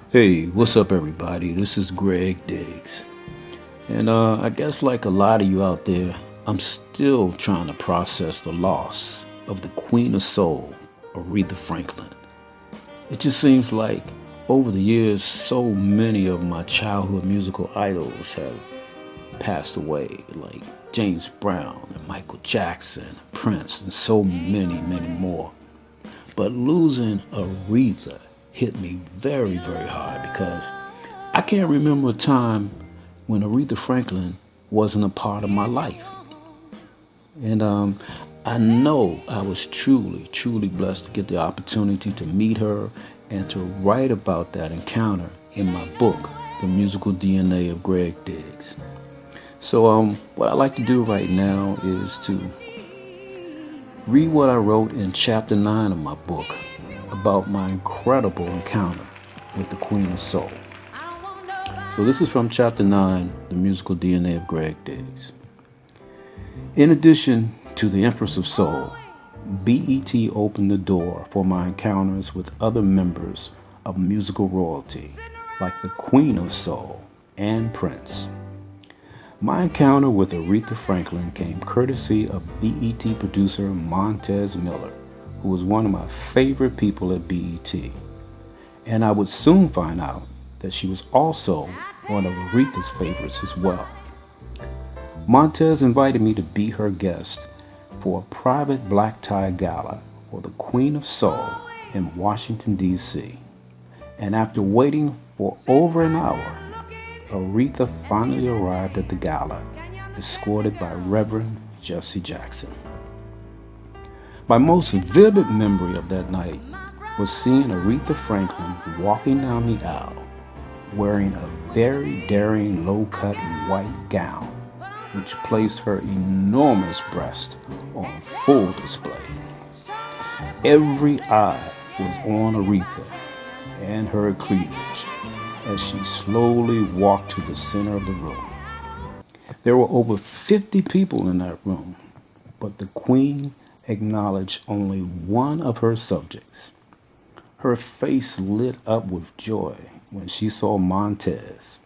Hey, what's up, everybody? This is Gregg Diggs. And I guess, like a lot of you out there, I'm still trying to process the loss of the Queen of Soul, Aretha Franklin. It just seems like over the years, so many of my childhood musical idols have passed away, like James Brown and Michael Jackson, Prince, and so many, many more. But losing Aretha hit me very, very hard because I can't remember a time when Aretha Franklin wasn't a part of my life. And I know I was truly, truly blessed to get the opportunity to meet her and to write about that encounter in my book, The Musical DNA of Gregg Diggs. So, what I like to do right now is to read what I wrote in chapter 9 of my book about my incredible encounter with the Queen of Soul. So this is from chapter 9, The Musical DNA of Gregg Diggs. In addition to the Empress of Soul, BET opened the door for my encounters with other members of musical royalty, like the Queen of Soul and Prince. My encounter with Aretha Franklin came courtesy of BET producer Montez Miller, who was one of my favorite people at BET. And I would soon find out that she was also one of Aretha's favorites as well. Montez invited me to be her guest for a private black tie gala for the Queen of Soul in Washington, D.C. And after waiting for over an hour, Aretha finally arrived at the gala, escorted by Reverend Jesse Jackson. My most vivid memory of that night was seeing Aretha Franklin walking down the aisle wearing a very daring low-cut white gown, which placed her enormous breast on full display. Every eye was on Aretha and her cleavage as she slowly walked to the center of the room. There were over 50 people in that room, but the Queen acknowledged only one of her subjects. Her face lit up with joy when she saw Montez.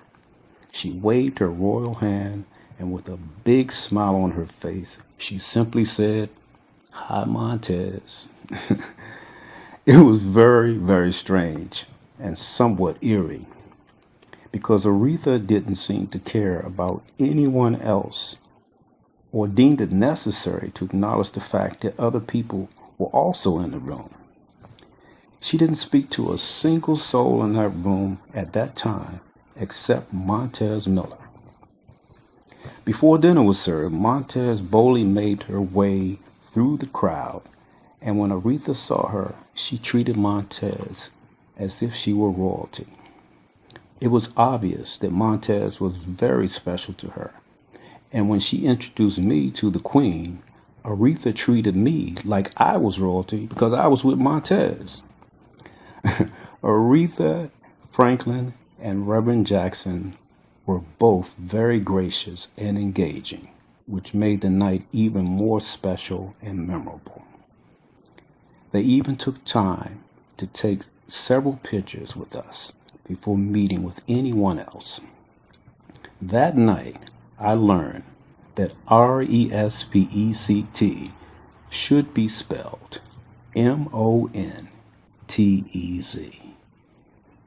She waved her royal hand, and with a big smile on her face, she simply said, "Hi, Montez." It was very, very strange and somewhat eerie because Aretha didn't seem to care about anyone else or deemed it necessary to acknowledge the fact that other people were also in the room. She didn't speak to a single soul in that room at that time except Montez Miller. Before dinner was served, Montez boldly made her way through the crowd, and when Aretha saw her, she treated Montez as if she were royalty. It was obvious that Montez was very special to her, and when she introduced me to the Queen, Aretha treated me like I was royalty because I was with Montez. Aretha Franklin and Reverend Jackson were both very gracious and engaging, which made the night even more special and memorable. They even took time to take several pictures with us before meeting with anyone else. That night, I learned that RESPECT should be spelled MONTEZ.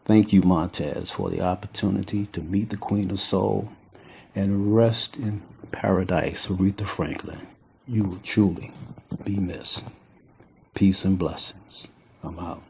Thank you, Montez, for the opportunity to meet the Queen of Soul and rest in paradise, Aretha Franklin. You will truly be missed. Peace and blessings. I'm out.